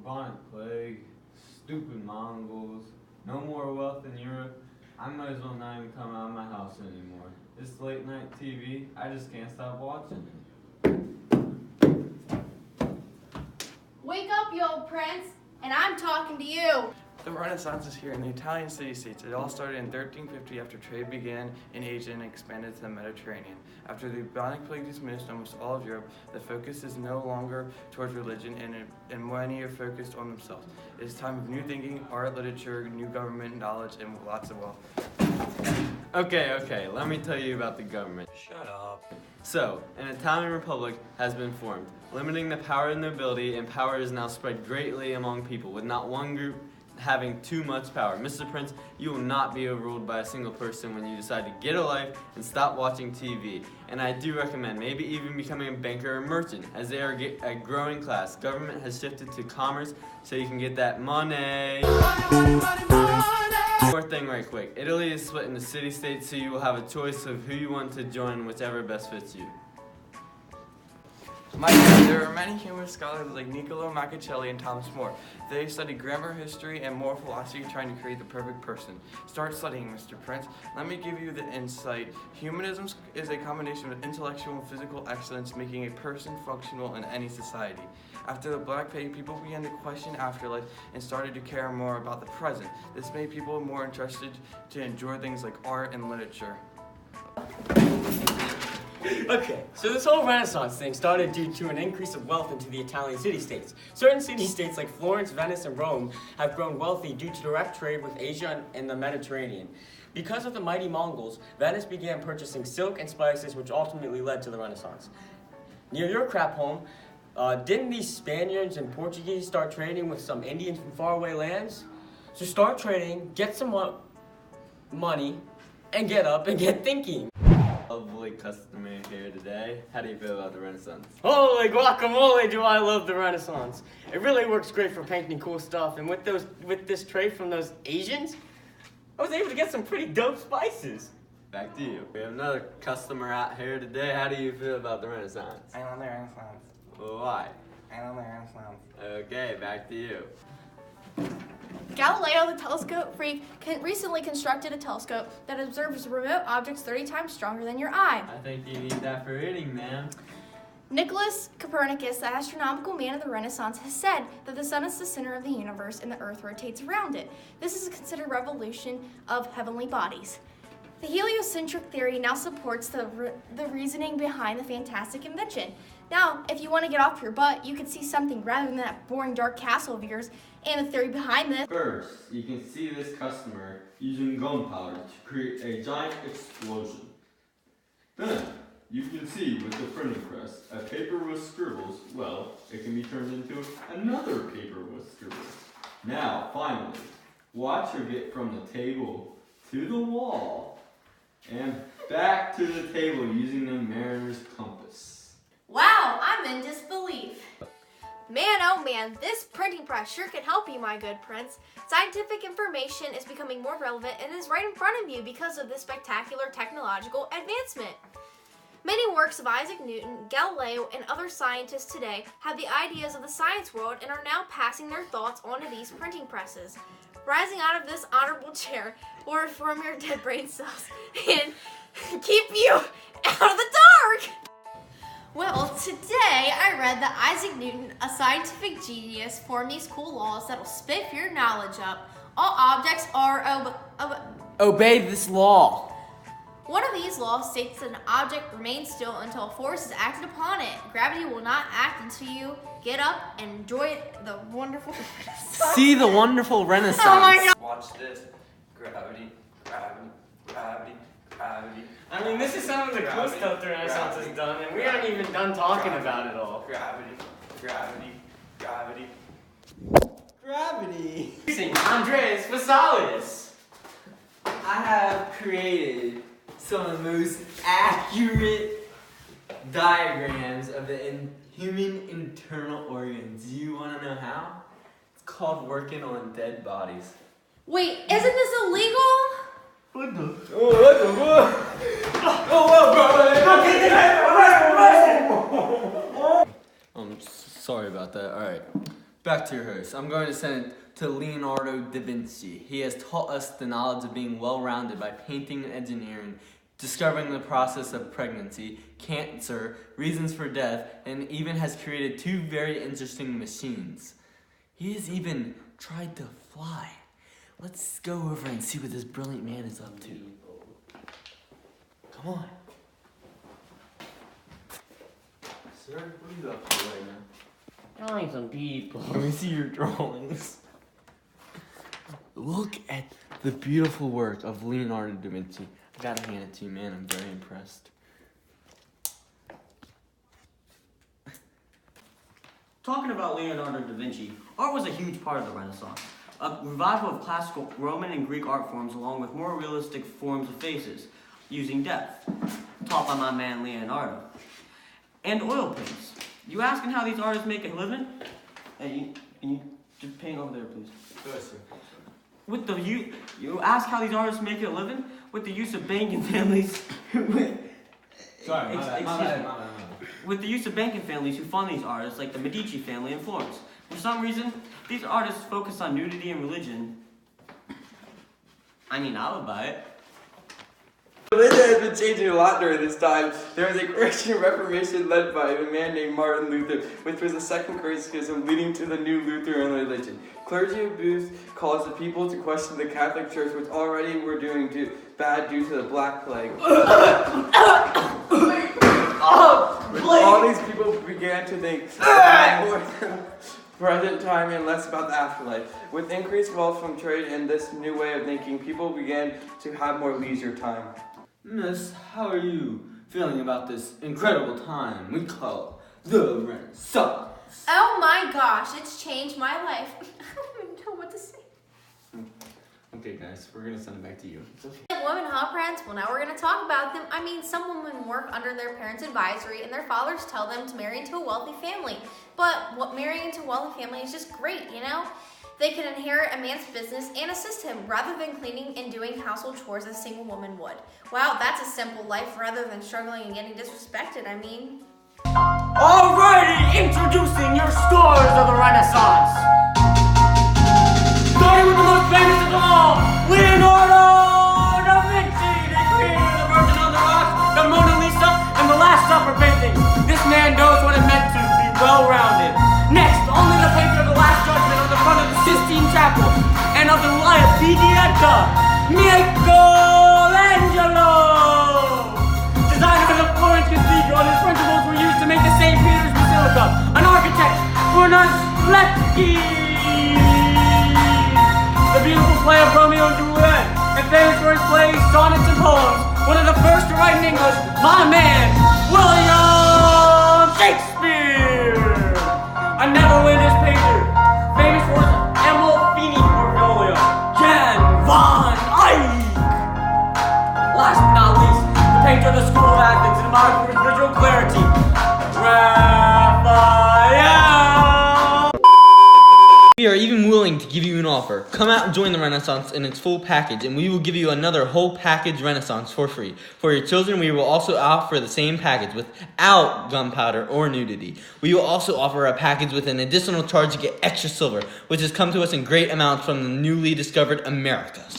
bubonic plague, stupid Mongols, no more wealth in Europe. I might as well not even come out of my house anymore. This late night TV, I just can't stop watching it. Wake up, you old prince, and I'm talking to you. The Renaissance is here in the Italian city-states. It all started in 1350 after trade began in Asia and expanded to the Mediterranean. After the bubonic plague dismissed almost all of Europe, the focus is no longer towards religion and many are focused on themselves. It is time of new thinking, art, literature, new government, knowledge, and lots of wealth. Okay, let me tell you about the government. Shut up. So, an Italian republic has been formed, limiting the power of the nobility, and power is now spread greatly among people, with not one group having too much power. Mr. Prince, you will not be overruled by a single person when you decide to get a life and stop watching TV. And I do recommend maybe even becoming a banker or merchant, as they are a growing class. Government has shifted to commerce so you can get that money. One more thing right quick. Italy is split into city-states, so you will have a choice of who you want to join, whichever best fits you. There are many human scholars like Niccolo Machiavelli and Thomas More. They study grammar, history, and moral philosophy, trying to create the perfect person. Start studying, Mr. Prince. Let me give you the insight. Humanism is a combination of intellectual and physical excellence, making a person functional in any society. After the Black Plague, people began to question afterlife and started to care more about the present. This made people more interested to enjoy things like art and literature. Okay, so this whole Renaissance thing started due to an increase of wealth into the Italian city-states. Certain city-states like Florence, Venice, and Rome have grown wealthy due to direct trade with Asia and the Mediterranean. Because of the mighty Mongols, Venice began purchasing silk and spices, which ultimately led to the Renaissance. Near your crap home, didn't these Spaniards and Portuguese start trading with some Indians from faraway lands? So start trading, get some money, and get up and get thinking. Lovely customer here today. How do you feel about the Renaissance? Holy guacamole, do I love the Renaissance. It really works great for painting cool stuff, and with this trade from those Asians, I was able to get some pretty dope spices. Back to you. We have another customer out here today. How do you feel about the Renaissance? I love the Renaissance. Why? I love the Renaissance. Okay, back to you. Galileo, the telescope freak, recently constructed a telescope that observes remote objects 30 times stronger than your eye. I think you need that for reading, man. Nicholas Copernicus, the astronomical man of the Renaissance, has said that the sun is the center of the universe and the earth rotates around it. This is a considered revolution of heavenly bodies. The heliocentric theory now supports the reasoning behind the fantastic invention. Now, if you want to get off your butt, you can see something rather than that boring dark castle of yours and the theory behind this. First, you can see this customer using gunpowder to create a giant explosion. Then, you can see with the printing press, a paper with scribbles, well, it can be turned into another paper with scribbles. Now, finally, watch her get from the table to the wall and back to the table using the mariner's compass. Wow, I'm in disbelief. Man, oh man, this printing press sure can help you, my good prince. Scientific information is becoming more relevant and is right in front of you because of this spectacular technological advancement. Many works of Isaac Newton, Galileo, and other scientists today have the ideas of the science world and are now passing their thoughts onto these printing presses. Rising out of this honorable chair will reform your dead brain cells and keep you out of the dark! Well, today I read that Isaac Newton, a scientific genius, formed these cool laws that'll spiff your knowledge up. All objects are Obey this law. One of these laws states that an object remains still until a force is acted upon it. Gravity will not act until you get up and enjoy the wonderful Renaissance. See the wonderful Renaissance. Oh my God. Watch this. Gravity, gravity, gravity, gravity. I mean, this is some of the cool stuff the Renaissance has done, and we aren't even done talking about it all. Gravity, gravity, gravity. Gravity. Using Andreas Vesalius. I have created some of the most accurate diagrams of the human internal organs. Do you want to know how? It's called working on dead bodies. Wait, isn't this illegal? What the? Oh, what the? I'm sorry about that. All right. Back to your host. I'm going to send it to Leonardo da Vinci. He has taught us the knowledge of being well-rounded by painting and engineering, discovering the process of pregnancy, cancer, reasons for death, and even has created 2 very interesting machines. He has even tried to fly. Let's go over and see what this brilliant man is up to. Come on. Sir, what are you up to right now? Drawing some people. Let me see your drawings. Look at the beautiful work of Leonardo da Vinci. I gotta hand it to you, man. I'm very impressed. Talking about Leonardo da Vinci, art was a huge part of the Renaissance. A revival of classical Roman and Greek art forms along with more realistic forms of faces, using depth, taught by my man Leonardo. And oil paints. You asking how these artists make a living? Hey, can you just paint over there, please? Yes, sir. With the you ask how these artists make a living? With the use of banking families. Sorry, my bad. With the use of banking families who fund these artists, like the Medici family in Florence. For some reason, these artists focus on nudity and religion. I mean, I would buy it. Religion has been changing a lot during this time. There was a Christian Reformation led by a man named Martin Luther, which was the second great schism leading to the new Lutheran religion. Clergy abuse caused the people to question the Catholic Church, which already were doing bad due to the Black Plague. All these people began to think more present time and less about the afterlife. With increased wealth from trade and this new way of thinking, people began to have more leisure time. Miss, how are you feeling about this incredible time we call the Renaissance? Oh my gosh, it's changed my life. I don't even know what to say. Okay, guys, we're gonna send it back to you. Women, huh, friends? Well, now we're going to talk about them. I mean, some women work under their parents' advisory and their fathers tell them to marry into a wealthy family. But marrying into a wealthy family is just great, you know? They can inherit a man's business and assist him rather than cleaning and doing household chores as a single woman would. Wow, that's a simple life rather than struggling and getting disrespected, I mean. Alrighty, introducing your stars of the Renaissance. Starting with the most famous of them all, Leonardo da Vinci, the creator of the Virgin on the Rocks, the Mona Lisa, and the Last Supper painting. This man knows what it meant to be well-rounded. Next, only the painter of the Last Judgment on the front of the Sistine Chapel, and of the Life Pietà, Michelangelo. Designer of the Florence Cathedral, and his principles were used to make the St. Peter's Basilica. An architect, Brunelleschi. The beautiful play of Romeo and Juliet, and famous for his plays, sonnets, and poems. One of the first to write in English, my man, William Shakespeare. A never-witness painter, famous for his Amalfini portfolio, Jan van Eyck. Last but not least, the painter of the School of Athens, and admired for his visual clarity, Raphael. We are even willing to give you an offer. Come out and join the Renaissance in its full package, and we will give you another whole package Renaissance for free. For your children, we will also offer the same package without gunpowder or nudity. We will also offer a package with an additional charge to get extra silver, which has come to us in great amounts from the newly discovered Americas.